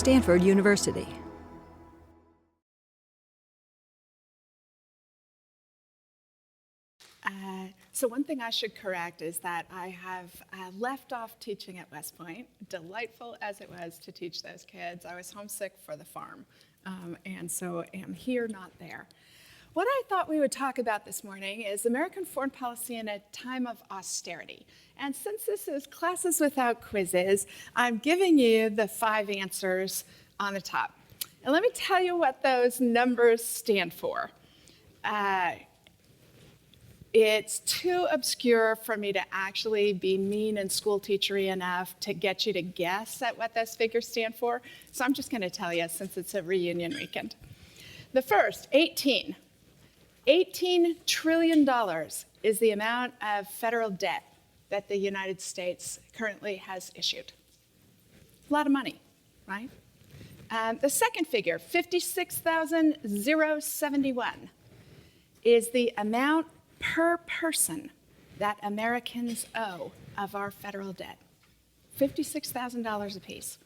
Stanford University. So one thing I should correct is that I have left off teaching at West Point, delightful as it was to teach those kids. I was homesick for the farm, and so am here, not there. What I thought we would talk about this morning is American foreign policy in a time of austerity. And since this is classes without quizzes, I'm giving you the 5 answers on the top. And let me tell you what those numbers stand for. It's too obscure for me to actually be mean and school teachery enough to get you to guess at what those figures stand for. So I'm just going to tell you since it's a reunion weekend. The first, 18. $18 trillion is the amount of federal debt that the United States currently has issued. A lot of money, right? The second figure, 56,071, is the amount per person that Americans owe of our federal debt. $56,000 apiece.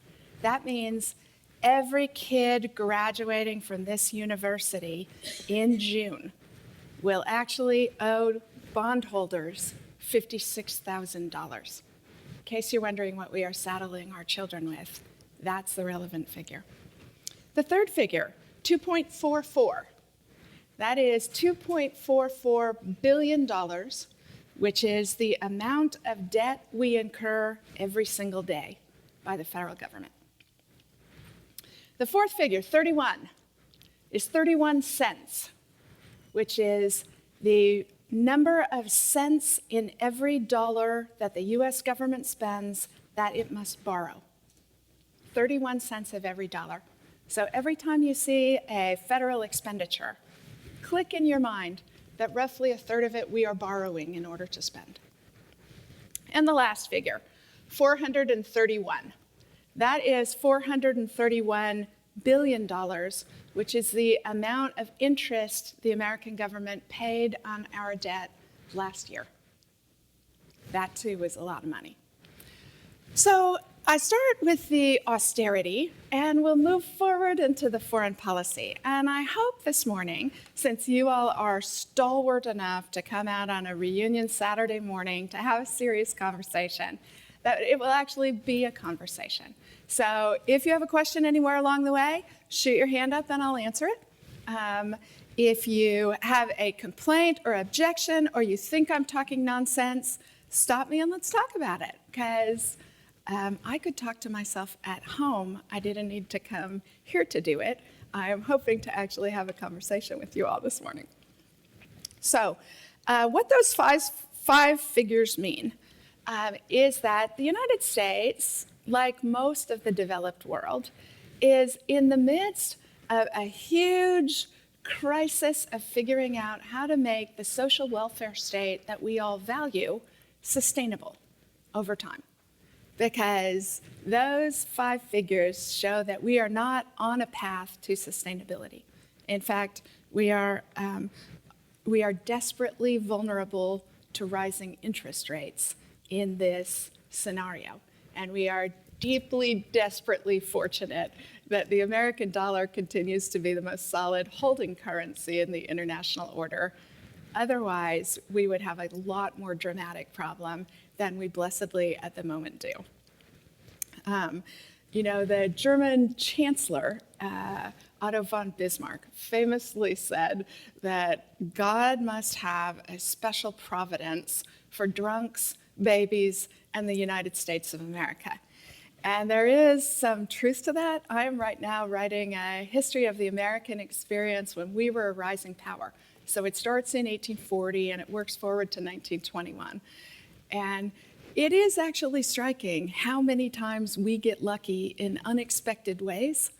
That means every kid graduating from this university in June will actually owe bondholders $56,000. In case you're wondering what we are saddling our children with, that's the relevant figure. The third figure, 2.44. That is $2.44 billion, which is the amount of debt we incur every single day by the federal government. The fourth figure, 31, is 31 cents, which is the number of cents in every dollar that the US government spends that it must borrow. 31 cents of every dollar. So every time you see a federal expenditure, click in your mind that roughly 1/3 of it we are borrowing in order to spend. And the last figure, 431. That is $431 billion, which is the amount of interest the American government paid on our debt last year. That too was a lot of money. So I start with the austerity, and we'll move forward into the foreign policy. And I hope this morning, since you all are stalwart enough to come out on a reunion Saturday morning to have a serious conversation, that it will actually be a conversation. So if you have a question anywhere along the way, shoot your hand up and I'll answer it. If you have a complaint or objection, or you think I'm talking nonsense, stop me and let's talk about it, because I could talk to myself at home. I didn't need to come here to do it. I am hoping to actually have a conversation with you all this morning. So what those five figures mean is that the United States, like most of the developed world, is in the midst of a huge crisis of figuring out how to make the social welfare state that we all value sustainable over time. Because those 5 figures show that we are not on a path to sustainability. In fact, we are desperately vulnerable to rising interest rates in this scenario. And we are deeply, desperately fortunate that the American dollar continues to be the most solid holding currency in the international order. Otherwise, we would have a lot more dramatic problem than we blessedly at the moment do. The German Chancellor, Otto von Bismarck, famously said that God must have a special providence for drunks, babies, and the United States of America. And there is some truth to that. I am right now writing a history of the American experience when we were a rising power. So it starts in 1840 and it works forward to 1921. And it is actually striking how many times we get lucky in unexpected ways.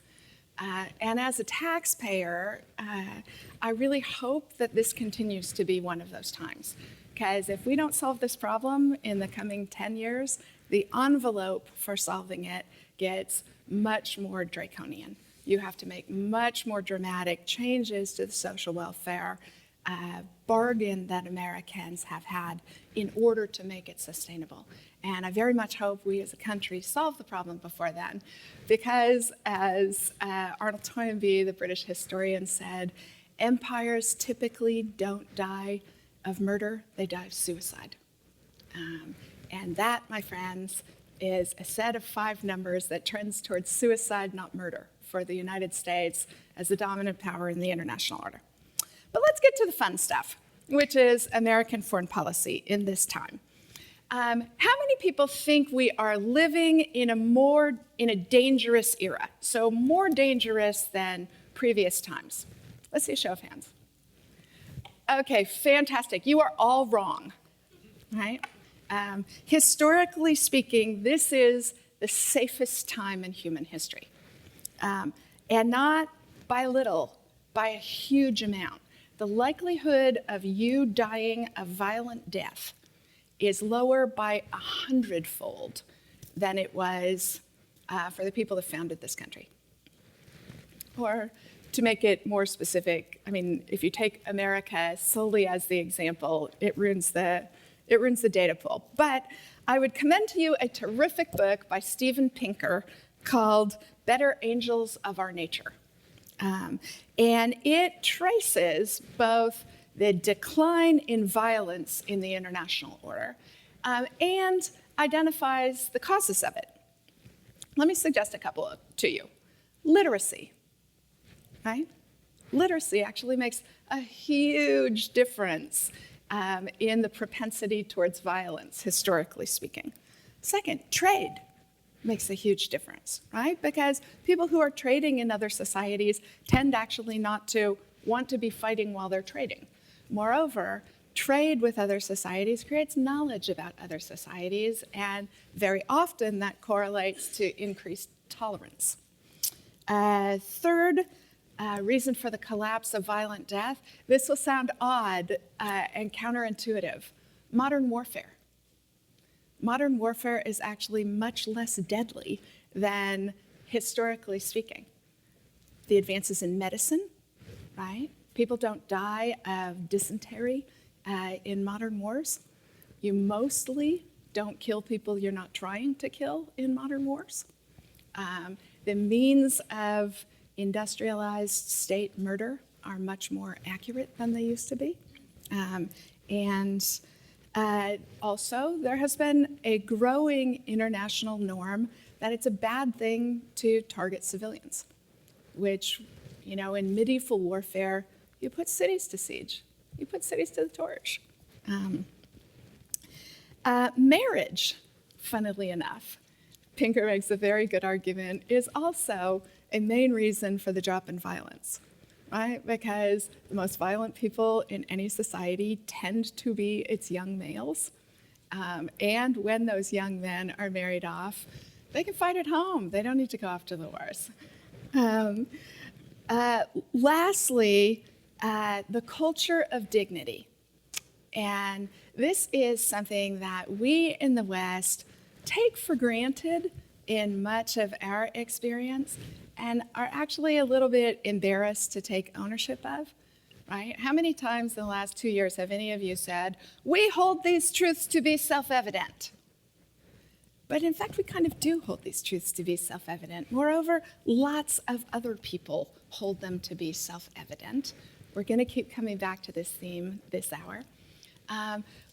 And as a taxpayer, I really hope that this continues to be one of those times. Because if we don't solve this problem in the coming 10 years, the envelope for solving it gets much more draconian. You have to make much more dramatic changes to the social welfare bargain that Americans have had in order to make it sustainable. And I very much hope we as a country solve the problem before then, because as Arnold Toynbee, the British historian, said, empires typically don't die of murder, they die of suicide. And that, my friends, is a set of 5 numbers that trends towards suicide, not murder, for the United States as the dominant power in the international order. But let's get to the fun stuff, which is American foreign policy in this time. How many people think we are living in a dangerous era? So more dangerous than previous times? Let's see a show of hands. Okay, fantastic. You are all wrong, right? Historically speaking, this is the safest time in human history. And not by little, by a huge amount. The likelihood of you dying a violent death is lower by 100-fold than it was for the people that founded this country. Or to make it more specific, I mean, if you take America solely as the example, it ruins the data pool. But I would commend to you a terrific book by Steven Pinker called Better Angels of Our Nature. And it traces both the decline in violence in the international order and identifies the causes of it. Let me suggest a couple to you. Literacy, right? Literacy actually makes a huge difference in the propensity towards violence, historically speaking. Second, trade makes a huge difference, right? Because people who are trading in other societies tend actually not to want to be fighting while they're trading. Moreover, trade with other societies creates knowledge about other societies, and very often that correlates to increased tolerance. Third, reason for the collapse of violent death, this will sound odd and counterintuitive, modern warfare. Modern warfare is actually much less deadly than historically speaking. The advances in medicine, right? People don't die of dysentery in modern wars. You mostly don't kill people you're not trying to kill in modern wars. The means of industrialized state murder are much more accurate than they used to be. Also, there has been a growing international norm that it's a bad thing to target civilians, which, in medieval warfare, you put cities to siege. You put cities to the torch. Marriage, funnily enough, Pinker makes a very good argument, is also a main reason for the drop in violence, right? Because the most violent people in any society tend to be its young males. And when those young men are married off, they can fight at home. They don't need to go off to the wars. Lastly, the culture of dignity. And this is something that we in the West take for granted in much of our experience and are actually a little bit embarrassed to take ownership of, right? How many times in the last 2 years have any of you said, we hold these truths to be self-evident? But in fact, we kind of do hold these truths to be self-evident. Moreover, lots of other people hold them to be self-evident. We're going to keep coming back to this theme this hour.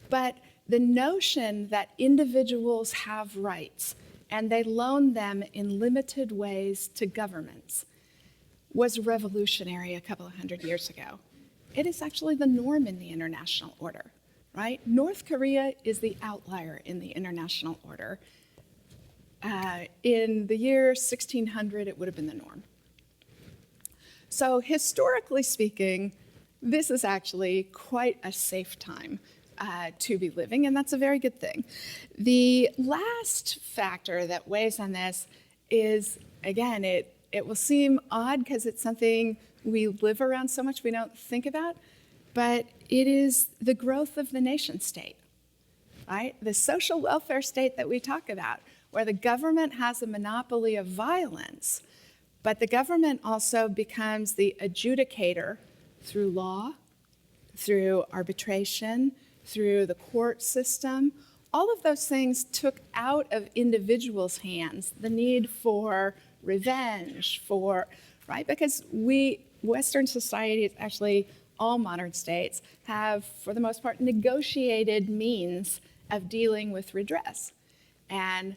But the notion that individuals have rights and they loan them in limited ways to governments was revolutionary a couple of hundred years ago. It is actually the norm in the international order, right? North Korea is the outlier in the international order. In the year 1600, it would have been the norm. So historically speaking, this is actually quite a safe time to be living, and that's a very good thing. The last factor that weighs on this is, again, it will seem odd because it's something we live around so much we don't think about, but it is the growth of the nation state, right? The social welfare state that we talk about, where the government has a monopoly of violence, but the government also becomes the adjudicator through law, through arbitration, through the court system. All of those things took out of individuals' hands the need for revenge, right? Because Western societies, actually all modern states, have, for the most part, negotiated means of dealing with redress. And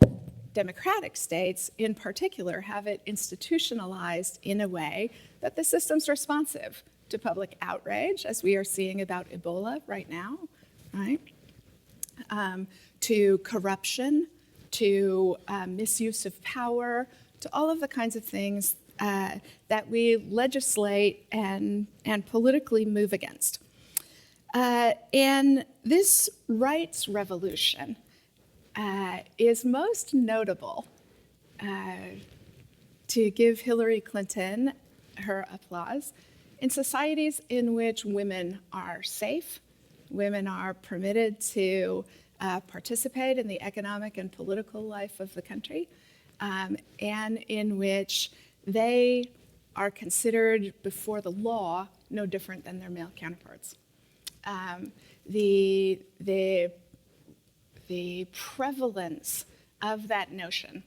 democratic states, in particular, have it institutionalized in a way that the system's responsive to public outrage, as we are seeing about Ebola right now, right? To corruption, to misuse of power, to all of the kinds of things that we legislate and politically move against. And this rights revolution is most notable, to give Hillary Clinton her applause, in societies in which women are safe, women are permitted to participate in the economic and political life of the country, and in which they are considered before the law no different than their male counterparts. The prevalence of that notion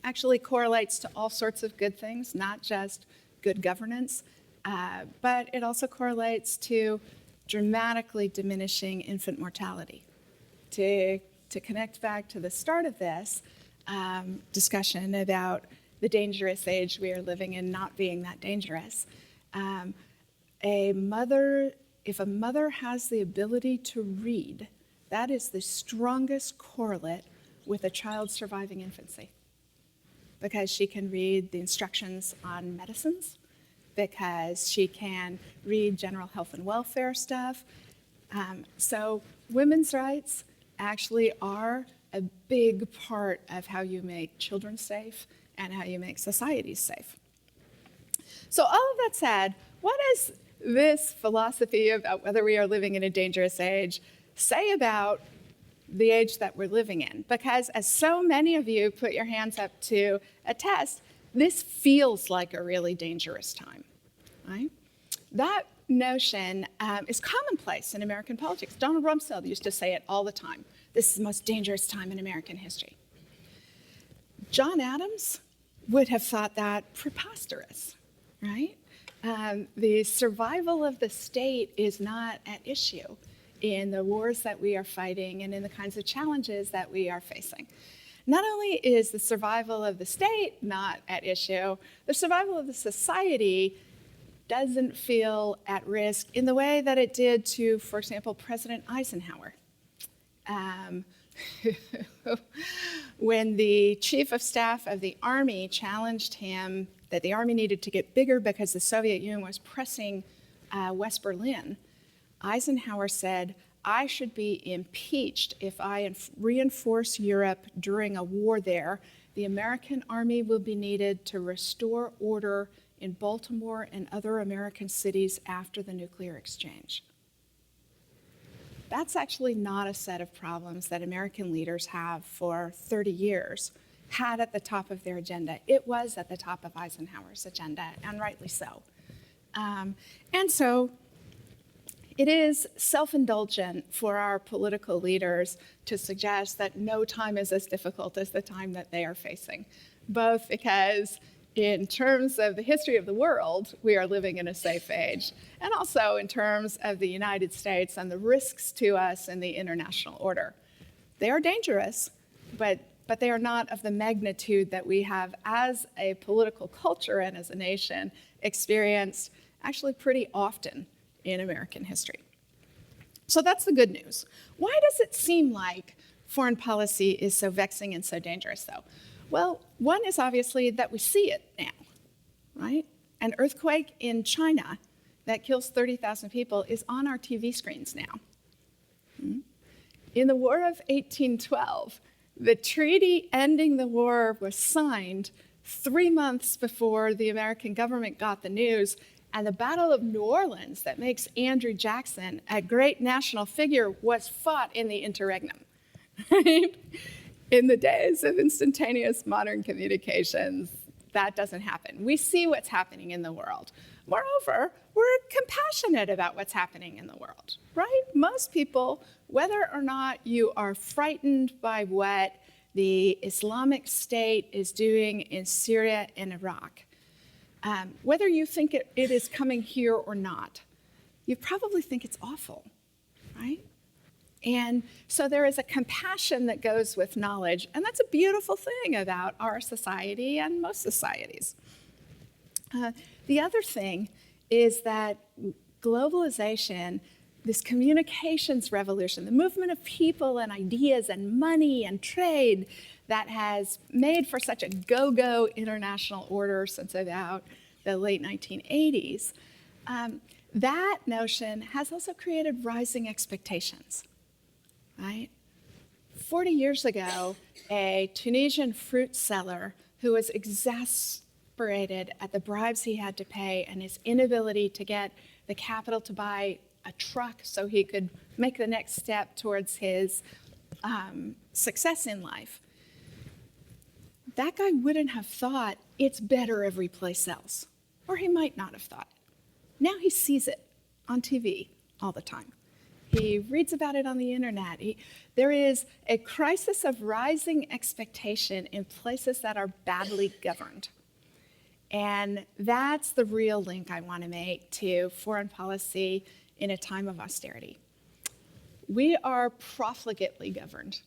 actually correlates to all sorts of good things, not just good governance, but it also correlates to dramatically diminishing infant mortality. To connect back to the start of this discussion about the dangerous age we are living in not being that dangerous, if a mother has the ability to read, that is the strongest correlate with a child surviving infancy, because she can read the instructions on medicines, because she can read general health and welfare stuff. So women's rights actually are a big part of how you make children safe and how you make societies safe. So all of that said, what does this philosophy about whether we are living in a dangerous age say about the age that we're living in? Because as so many of you put your hands up to attest, this feels like a really dangerous time, right? That notion is commonplace in American politics. Donald Rumsfeld used to say it all the time. This is the most dangerous time in American history. John Adams would have thought that preposterous, right? The survival of the state is not at issue in the wars that we are fighting and in the kinds of challenges that we are facing. Not only is the survival of the state not at issue, the survival of the society doesn't feel at risk in the way that it did to, for example, President Eisenhower. When the chief of staff of the Army challenged him that the Army needed to get bigger because the Soviet Union was pressing West Berlin, Eisenhower said, "I should be impeached if I reinforce Europe during a war there. The American Army will be needed to restore order in Baltimore and other American cities after the nuclear exchange." That's actually not a set of problems that American leaders have for 30 years had at the top of their agenda. It was at the top of Eisenhower's agenda, and rightly so. And so it is self-indulgent for our political leaders to suggest that no time is as difficult as the time that they are facing, both because in terms of the history of the world, we are living in a safe age, and also in terms of the United States and the risks to us in the international order. They are dangerous, but they are not of the magnitude that we have as a political culture and as a nation experienced actually pretty often in American history. So that's the good news. Why does it seem like foreign policy is so vexing and so dangerous, though? Well, one is obviously that we see it now, right? An earthquake in China that kills 30,000 people is on our TV screens now. In the War of 1812, the treaty ending the war was signed 3 months before the American government got the news, and the Battle of New Orleans that makes Andrew Jackson a great national figure was fought in the interregnum, right? In the days of instantaneous modern communications, that doesn't happen. We see what's happening in the world. Moreover, we're compassionate about what's happening in the world, right? Most people, whether or not you are frightened by what the Islamic State is doing in Syria and Iraq, whether you think it is coming here or not, you probably think it's awful, right? And so there is a compassion that goes with knowledge, and that's a beautiful thing about our society and most societies. The other thing is that globalization, this communications revolution, the movement of people and ideas and money and trade that has made for such a go-go international order since about the late 1980s, that notion has also created rising expectations, right? 40 years ago, a Tunisian fruit seller who was exasperated at the bribes he had to pay and his inability to get the capital to buy a truck so he could make the next step towards his success in life, that guy wouldn't have thought it's better every place else, or he might not have thought it. Now he sees it on TV all the time. He reads about it on the internet. There is a crisis of rising expectation in places that are badly governed. And that's the real link I want to make to foreign policy in a time of austerity. We are profligately governed,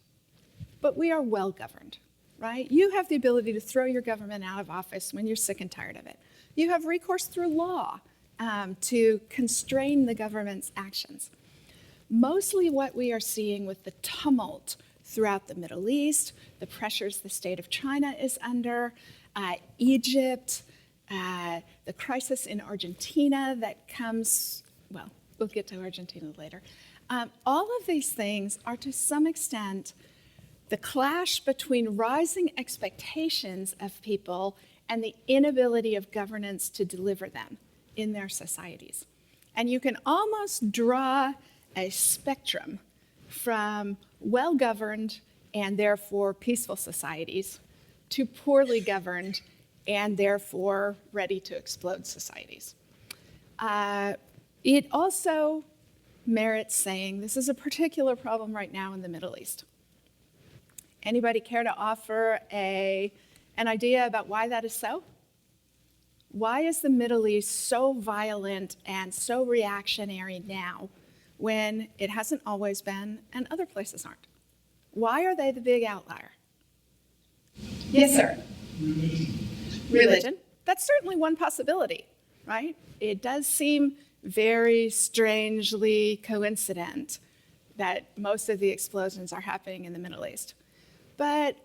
but we are well governed, right? You have the ability to throw your government out of office when you're sick and tired of it. You have recourse through law to constrain the government's actions. Mostly what we are seeing with the tumult throughout the Middle East, the pressures the state of China is under, Egypt, the crisis in Argentina that comes, well, we'll get to Argentina later. All of these things are to some extent the clash between rising expectations of people and the inability of governance to deliver them in their societies. And you can almost draw a spectrum from well-governed and therefore peaceful societies to poorly governed and therefore ready to explode societies. It also merits saying this is a particular problem right now in the Middle East. Anybody care to offer an idea about why that is so? Why is the Middle East so violent and so reactionary now when it hasn't always been and other places aren't? Why are they the big outlier? Yes, sir. Religion. That's certainly one possibility, right? It does seem very strangely coincident that most of the explosions are happening in the Middle East. But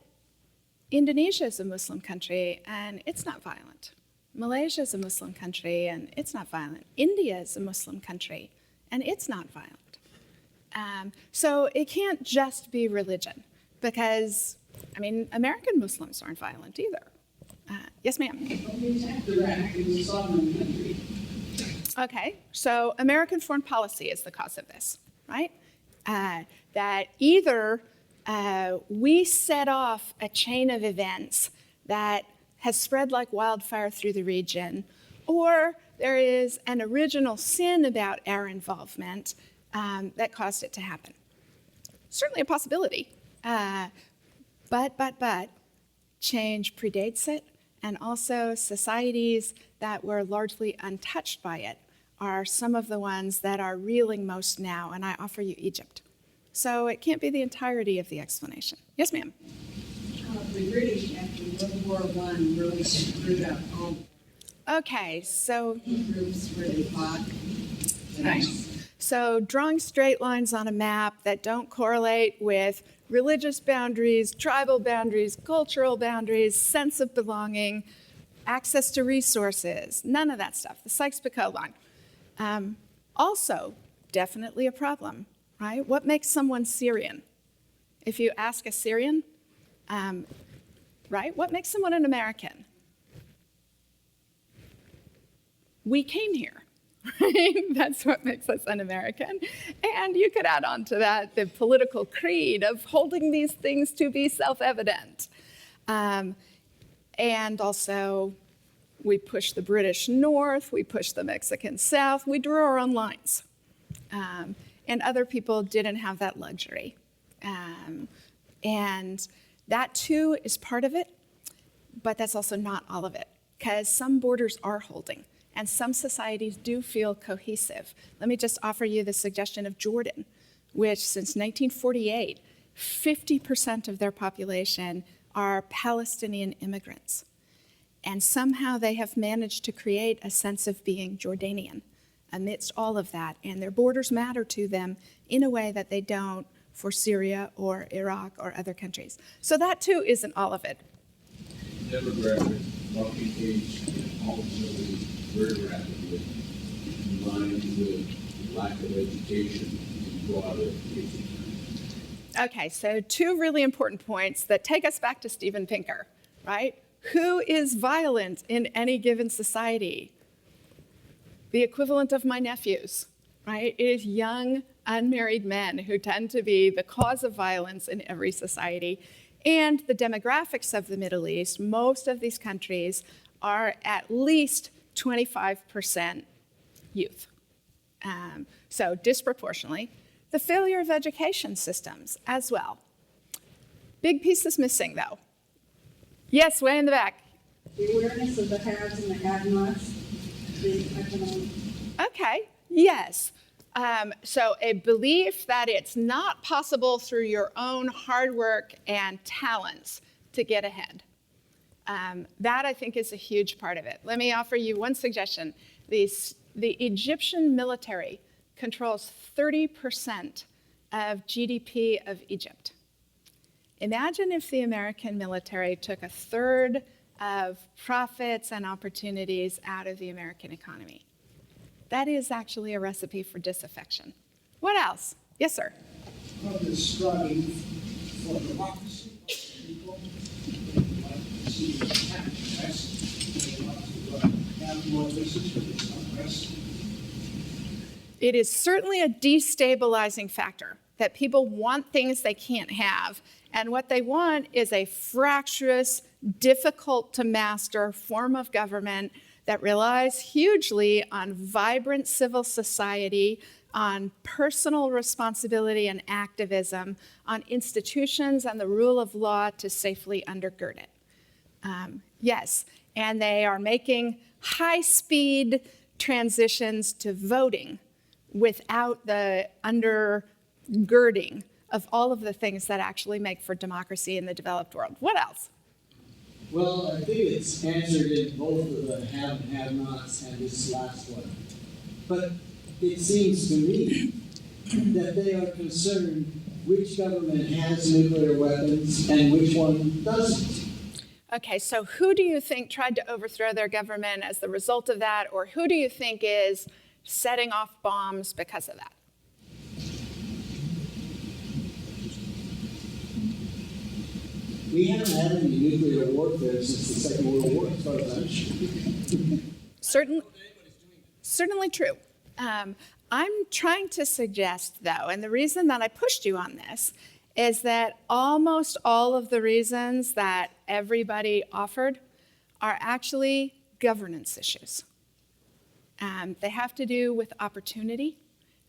Indonesia is a Muslim country and it's not violent. Malaysia is a Muslim country and it's not violent. India is a Muslim country and it's not violent. So it can't just be religion because, I mean, American Muslims aren't violent either. Yes, ma'am? Okay, so American foreign policy is the cause of this, right? That either we set off a chain of events that has spread like wildfire through the region, or there is an original sin about our involvement that caused it to happen. Certainly a possibility, but change predates it, and also societies that were largely untouched by it are some of the ones that are reeling most now, and I offer you Egypt. So it can't be the entirety of the explanation. Yes, ma'am? The British after World War I really screwed up all Okay, so groups where they fought. nice. So drawing straight lines on a map that don't correlate with religious boundaries, tribal boundaries, cultural boundaries, sense of belonging, access to resources, none of that stuff, the Sykes-Picot line. Also, definitely a problem, right? What makes someone Syrian? If you ask a Syrian, right, what makes someone an American? We came here, right? That's what makes us an American. And you could add on to that the political creed of holding these things to be self-evident. And also, We pushed the British north, we pushed the Mexicans south, we drew our own lines. And other people didn't have that luxury. And that too is part of it, but that's also not all of it, because some borders are holding, and some societies do feel cohesive. Let me just offer you the suggestion of Jordan, which since 1948, 50% of their population are Palestinian immigrants. And somehow they have managed to create a sense of being Jordanian amidst all of that, and their borders matter to them in a way that they don't for Syria or Iraq or other countries. So that too isn't all of it. Demographic talking age ultimately very rapidly combined with lack of education and broader education. Okay, so two really important points that take us back to Steven Pinker, right? Who is violent in any given society? The equivalent of my nephews, right? It is young, unmarried men who tend to be the cause of violence in every society. And the demographics of the Middle East, most of these countries are at least 25% youth. So disproportionately. The failure of education systems as well. Big pieces missing though. Yes, way in the back. The awareness of the haves and the have-nots, the economic. Okay, yes. So a belief that it's not possible through your own hard work and talents to get ahead. That I think is a huge part of it. Let me offer you one suggestion. The Egyptian military controls 30% of GDP of Egypt. Imagine if the American military took a third of profits and opportunities out of the American economy. That is actually a recipe for disaffection. What else? Yes, sir. Of the struggle for democracy, people like to see unrest, they want to have more places where there's unrest. It is certainly a destabilizing factor that people want things they can't have, and what they want is a fractious, difficult to master form of government that relies hugely on vibrant civil society, on personal responsibility and activism, on institutions and the rule of law to safely undergird it. Yes, and they are making high-speed transitions to voting without the undergirding of all of the things that actually make for democracy in the developed world. What else? Well, I think it's answered in both of the have and have-nots and this last one. But it seems to me that they are concerned which government has nuclear weapons and which one doesn't. Okay, so who do you think tried to overthrow their government as the result of that, or who do you think is setting off bombs because of that? We haven't had any nuclear warfare since the Second World War, as far as I'm sure. Certainly true. I'm trying to suggest, though, and the reason that I pushed you on this is that almost all of the reasons that everybody offered are actually governance issues. They have to do with opportunity.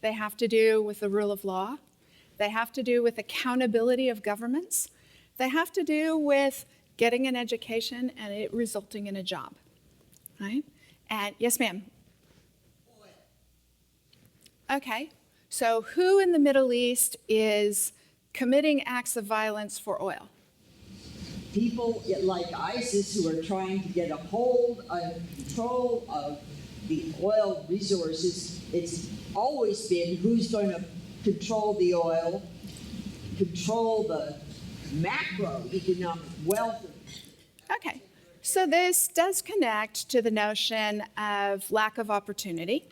They have to do with the rule of law. They have to do with accountability of governments. They have to do with getting an education and it resulting in a job, right? And yes, ma'am. Okay, so who in the Middle East is committing acts of violence for oil? People like ISIS who are trying to get a hold of control of the oil resources. It's always been who's going to control the oil, control the macroeconomic wealth. Okay, so this does connect to the notion of lack of opportunity.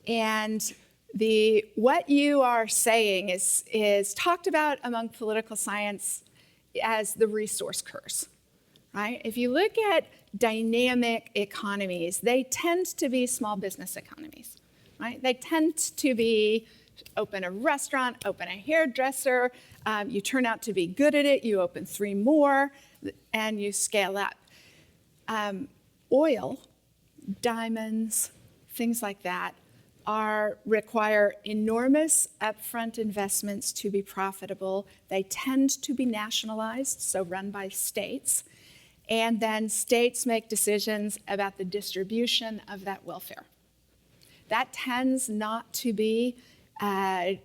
And what you are saying is talked about among political science as the resource curse, right? If you look at dynamic economies, they tend to be small business economies, right? They tend to be open a restaurant, open a hairdresser, you turn out to be good at it, you open 3 more, and you scale up. Oil, diamonds, things like that require enormous upfront investments to be profitable. They tend to be nationalized, so run by states. And then states make decisions about the distribution of that welfare. That tends not to be, that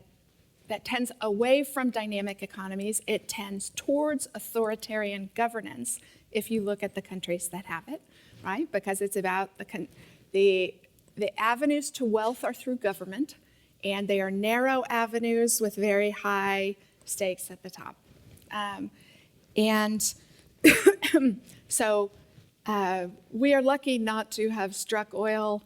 tends away from dynamic economies. It tends towards authoritarian governance if you look at the countries that have it, right? Because it's about the avenues to wealth are through government, and they are narrow avenues with very high stakes at the top. So we are lucky not to have struck oil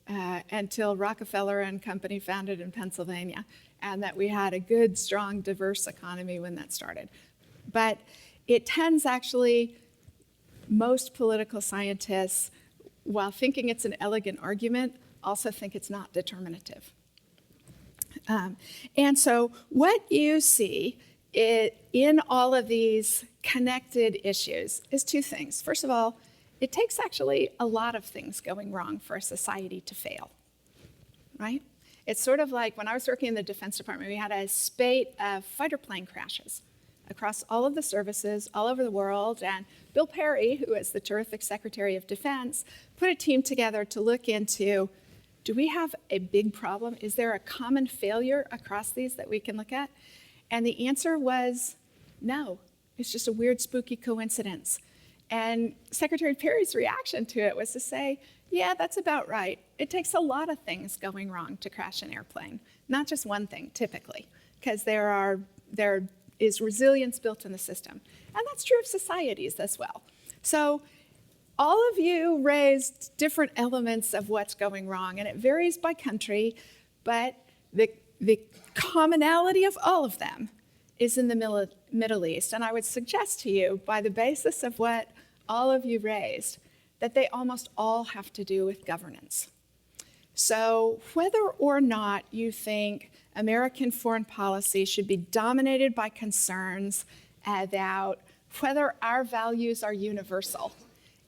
until Rockefeller and Company founded in Pennsylvania, and that we had a good, strong, diverse economy when that started. But it tends actually, most political scientists, while thinking it's an elegant argument, also think it's not determinative. And so what you see in all of these connected issues is two things. First of all, it takes actually a lot of things going wrong for a society to fail, right? It's sort of like when I was working in the Defense Department, we had a spate of fighter plane crashes across all of the services all over the world, and Bill Perry, who is the terrific Secretary of Defense, put a team together to look into, do we have a big problem? Is there a common failure across these that we can look at? And the answer was no. It's just a weird, spooky coincidence. And Secretary Perry's reaction to it was to say, yeah, that's about right. It takes a lot of things going wrong to crash an airplane, not just one thing, typically, because there is resilience built in the system. And that's true of societies as well. So all of you raised different elements of what's going wrong, and it varies by country, but the commonality of all of them is in the Middle East. And I would suggest to you, by the basis of what all of you raised, that they almost all have to do with governance. So whether or not you think American foreign policy should be dominated by concerns about whether our values are universal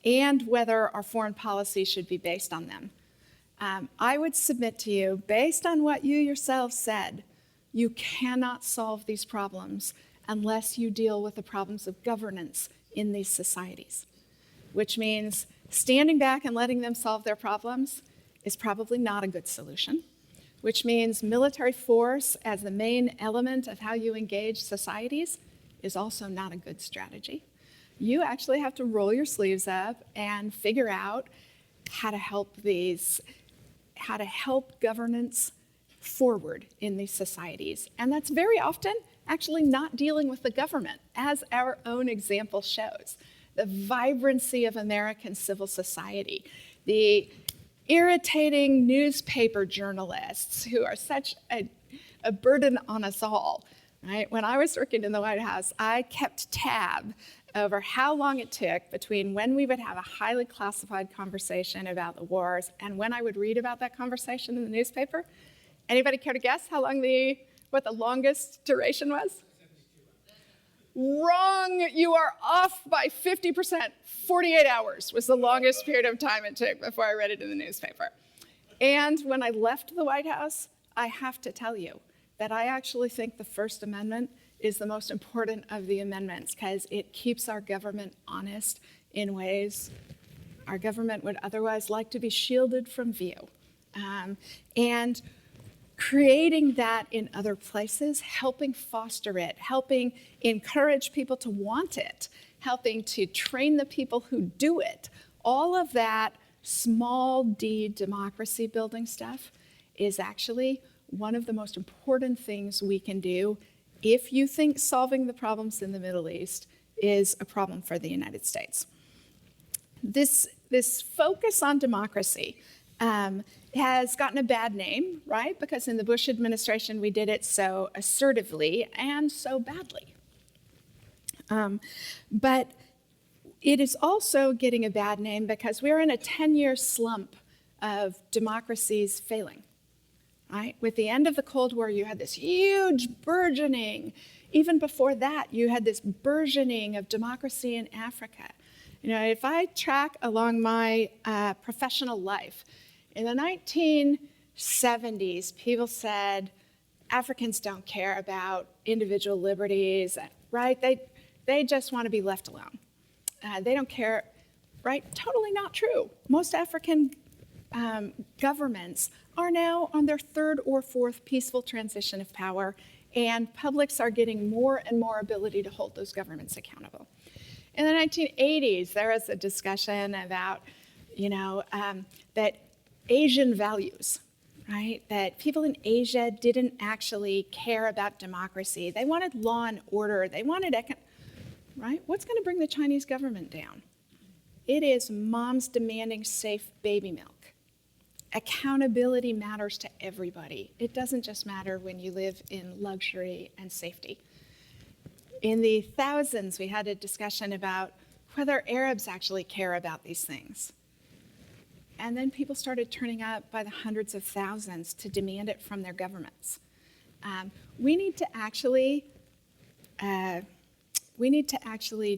and whether our foreign policy should be based on them, I would submit to you, based on what you yourselves said, you cannot solve these problems unless you deal with the problems of governance in these societies, which means standing back and letting them solve their problems is probably not a good solution, which means military force as the main element of how you engage societies is also not a good strategy. You actually have to roll your sleeves up and figure out how to help governance forward in these societies. And that's very often actually not dealing with the government, as our own example shows. The vibrancy of American civil society, the irritating newspaper journalists who are such a burden on us all, right? When I was working in the White House, I kept tab over how long it took between when we would have a highly classified conversation about the wars and when I would read about that conversation in the newspaper. Anybody care to guess how long what the longest duration was? Wrong, you are off by 50%. 48 hours was the longest period of time it took before I read it in the newspaper. And when I left the White House, I have to tell you that I actually think the First Amendment is the most important of the amendments because it keeps our government honest in ways our government would otherwise like to be shielded from view. And creating that in other places, helping foster it, helping encourage people to want it, helping to train the people who do it, all of that small d democracy building stuff is actually one of the most important things we can do if you think solving the problems in the Middle East is a problem for the United States. This focus on democracy has gotten a bad name, right? Because in the Bush administration, we did it so assertively and so badly. But it is also getting a bad name because we're in a 10-year slump of democracies failing, right? With the end of the Cold War, you had this huge burgeoning. Even before that, you had this burgeoning of democracy in Africa. You know, if I track along my professional life, in the 1970s, people said Africans don't care about individual liberties, right? They just want to be left alone. They don't care, right? Totally not true. Most African governments are now on their third or fourth peaceful transition of power, and publics are getting more and more ability to hold those governments accountable. In the 1980s, there was a discussion about, that Asian values, right? That people in Asia didn't actually care about democracy. They wanted law and order. They wanted right? What's going to bring the Chinese government down? It is moms demanding safe baby milk. Accountability matters to everybody. It doesn't just matter when you live in luxury and safety. In the thousands, we had a discussion about whether Arabs actually care about these things. And then people started turning up by the hundreds of thousands to demand it from their governments. We need to actually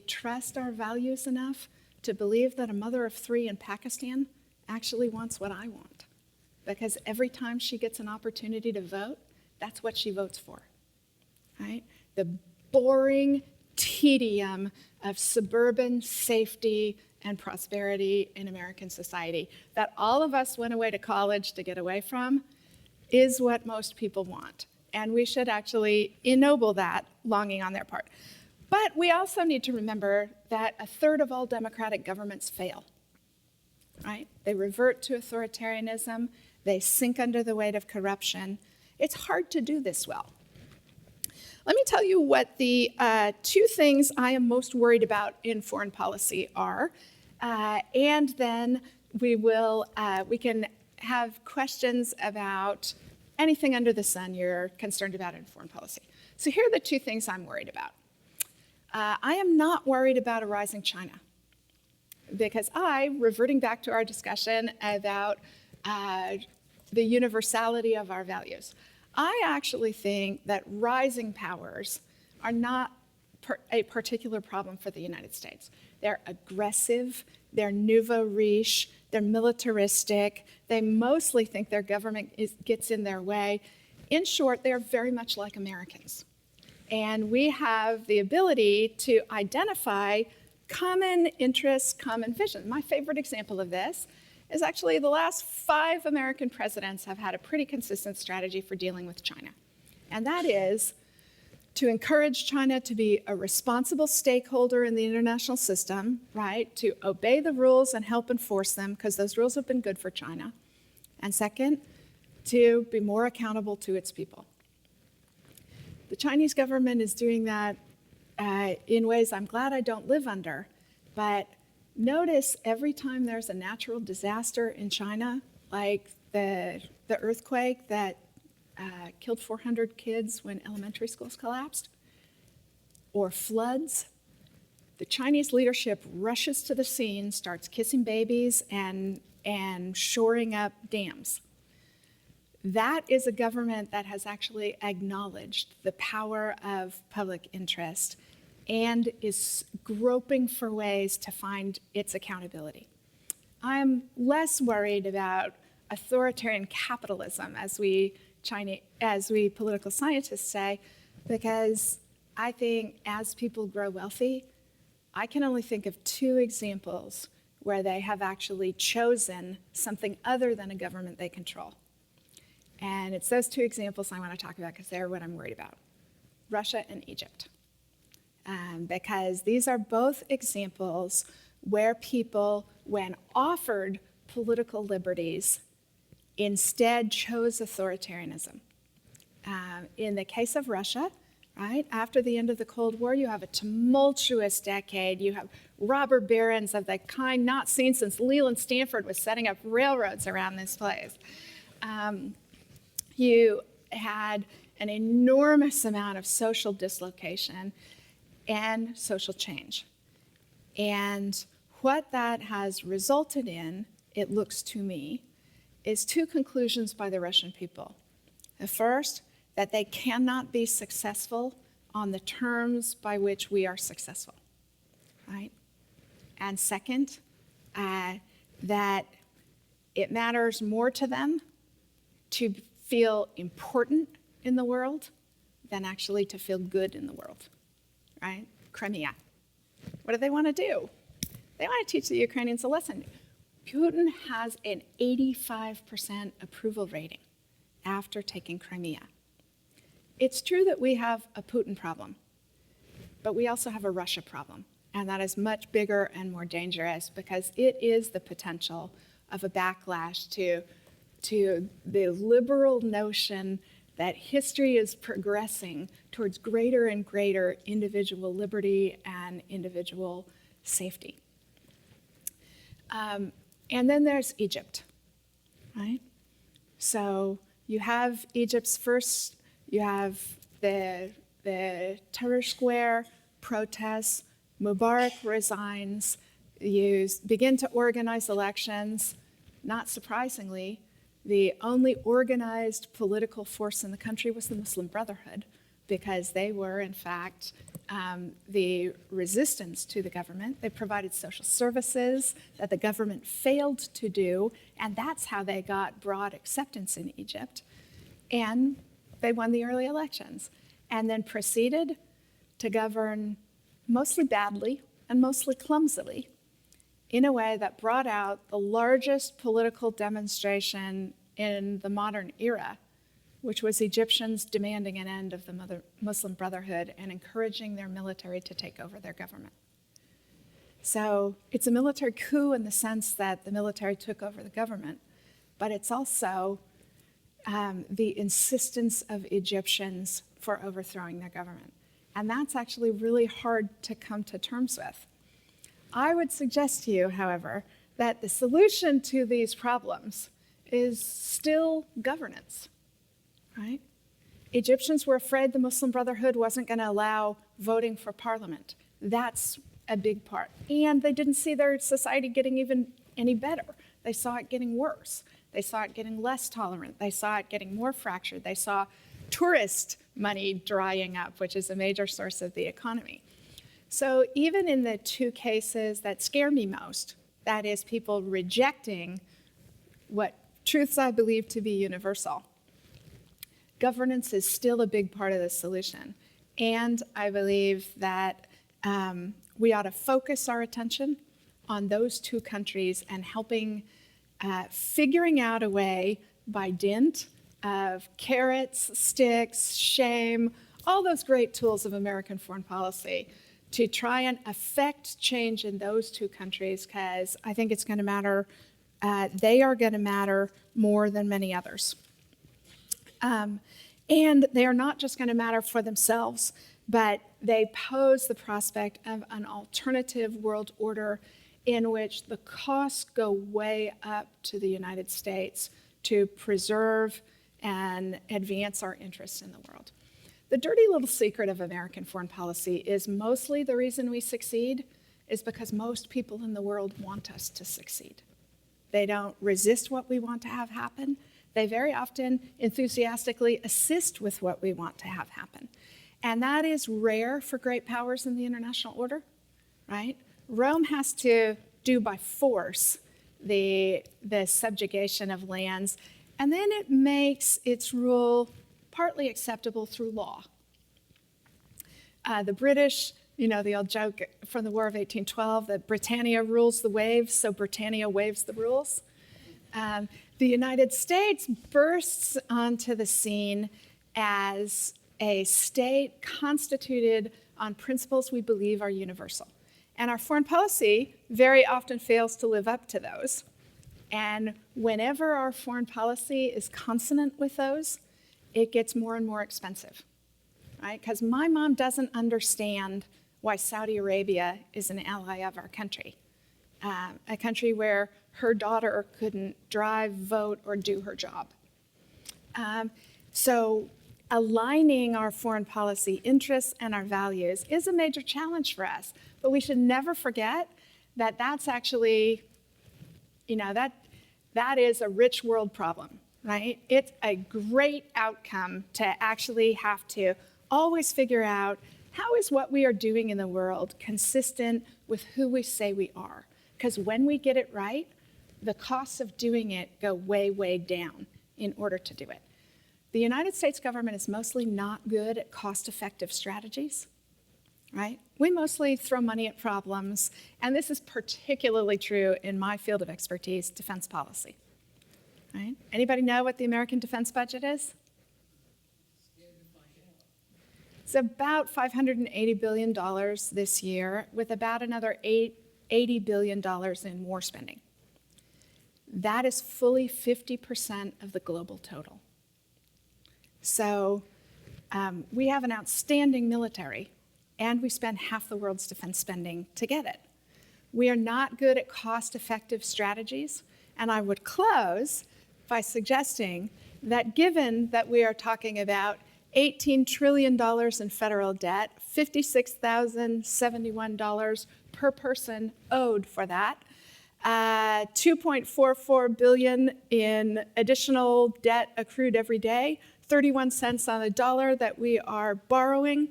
trust our values enough to believe that a mother of three in Pakistan actually wants what I want. Because every time she gets an opportunity to vote, that's what she votes for, right? The boring tedium of suburban safety and prosperity in American society that all of us went away to college to get away from is what most people want. And we should actually ennoble that longing on their part. But we also need to remember that a third of all democratic governments fail, right? They revert to authoritarianism. They sink under the weight of corruption. It's hard to do this well. Let me tell you what the two things I am most worried about in foreign policy are, and then we can have questions about anything under the sun you're concerned about in foreign policy. So here are the two things I'm worried about. I am not worried about a rising China, because reverting back to our discussion about the universality of our values, I actually think that rising powers are not a particular problem for the United States. They're aggressive, they're nouveau riche, they're militaristic, they mostly think their government gets in their way. In short, they're very much like Americans. And we have the ability to identify common interests, common vision. My favorite example of this is actually the last 5 American presidents have had a pretty consistent strategy for dealing with China. And that is to encourage China to be a responsible stakeholder in the international system, right? To obey the rules and help enforce them, because those rules have been good for China. And second, to be more accountable to its people. The Chinese government is doing that in ways I'm glad I don't live under, but notice every time there's a natural disaster in China, like the earthquake that killed 400 kids when elementary schools collapsed, or floods, the Chinese leadership rushes to the scene, starts kissing babies and shoring up dams. That is a government that has actually acknowledged the power of public interest and is groping for ways to find its accountability. I'm less worried about authoritarian capitalism, as we political scientists say, because I think as people grow wealthy, I can only think of 2 examples where they have actually chosen something other than a government they control. And it's those 2 examples I want to talk about because they're what I'm worried about: Russia and Egypt. Because these are both examples where people, when offered political liberties, instead chose authoritarianism. In the case of Russia, right, after the end of the Cold War, you have a tumultuous decade. You have robber barons of the kind not seen since Leland Stanford was setting up railroads around this place. You had an enormous amount of social dislocation and social change. And what that has resulted in, it looks to me, is 2 conclusions by the Russian people. The first, that they cannot be successful on the terms by which we are successful, right? And second, that it matters more to them to feel important in the world than actually to feel good in the world, right? Crimea. What do they want to do? They want to teach the Ukrainians a lesson. Putin has an 85% approval rating after taking Crimea. It's true that we have a Putin problem, but we also have a Russia problem, and that is much bigger and more dangerous because it is the potential of a backlash to the liberal notion that history is progressing towards greater and greater individual liberty and individual safety. And then there's Egypt, right? So you have Egypt's first, you have the Tahrir Square protests, Mubarak resigns, you begin to organize elections. Not surprisingly, the only organized political force in the country was the Muslim Brotherhood, because they were, in fact, the resistance to the government. They provided social services that the government failed to do, and that's how they got broad acceptance in Egypt. And they won the early elections, and then proceeded to govern mostly badly and mostly clumsily in a way that brought out the largest political demonstration in the modern era, which was Egyptians demanding an end of the Muslim Brotherhood and encouraging their military to take over their government. So it's a military coup in the sense that the military took over the government, but it's also the insistence of Egyptians for overthrowing their government. And that's actually really hard to come to terms with. I would suggest to you, however, that the solution to these problems is still governance, right? Egyptians were afraid the Muslim Brotherhood wasn't going to allow voting for parliament. That's a big part. And they didn't see their society getting even any better. They saw it getting worse. They saw it getting less tolerant. They saw it getting more fractured. They saw tourist money drying up, which is a major source of the economy. So even in the two cases that scare me most, that is people rejecting what truths I believe to be universal, governance is still a big part of the solution. And I believe that we ought to focus our attention on those two countries and helping figuring out a way by dint of carrots, sticks, shame, all those great tools of American foreign policy to try and affect change in those two countries, because I think it's going to matter, they are going to matter more than many others. And they are not just going to matter for themselves, but they pose the prospect of an alternative world order in which the costs go way up to the United States to preserve and advance our interests in the world. The dirty little secret of American foreign policy is mostly the reason we succeed is because most people in the world want us to succeed. They don't resist what we want to have happen. They very often enthusiastically assist with what we want to have happen. And that is rare for great powers in the international order, right? Rome has to do by force the subjugation of lands, and then it makes its rule partly acceptable through law. The British, you know, the old joke from the War of 1812 that Britannia rules the waves, so Britannia waves the rules. The United States bursts onto the scene as a state constituted on principles we believe are universal. And our foreign policy very often fails to live up to those. And whenever our foreign policy is consonant with those, it gets more and more expensive, right? Because my mom doesn't understand why Saudi Arabia is an ally of our country, a country where her daughter couldn't drive, vote, or do her job. So aligning our foreign policy interests and our values is a major challenge for us. But we should never forget that that's actually, you know, that is a rich world problem, right? It's a great outcome to actually have to always figure out how is what we are doing in the world consistent with who we say we are? Because when we get it right, the costs of doing it go way, way down in order to do it. The United States government is mostly not good at cost-effective strategies, right? We mostly throw money at problems, and this is particularly true in my field of expertise, defense policy, right? Anybody know what the American defense budget is? It's about $580 billion this year, with about another $80 billion in war spending. That is fully 50% of the global total. So we have an outstanding military, and we spend half the world's defense spending to get it. We are not good at cost-effective strategies, and I would close by suggesting that given that we are talking about $18 trillion in federal debt, $56,071 per person owed for that, $2.44 billion in additional debt accrued every day, 31 cents on the dollar that we are borrowing,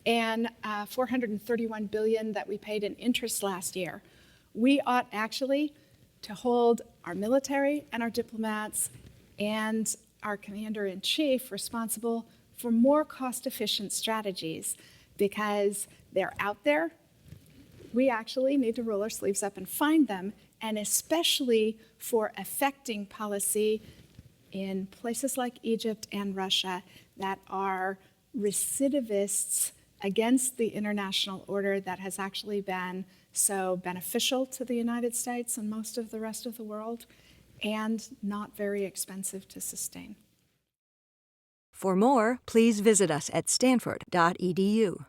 and $431 billion that we paid in interest last year. We ought actually to hold our military and our diplomats and our commander-in-chief responsible for more cost-efficient strategies, because they're out there. We actually need to roll our sleeves up and find them, and especially for affecting policy in places like Egypt and Russia that are recidivists against the international order that has actually been so beneficial to the United States and most of the rest of the world, and not very expensive to sustain. For more, please visit us at stanford.edu.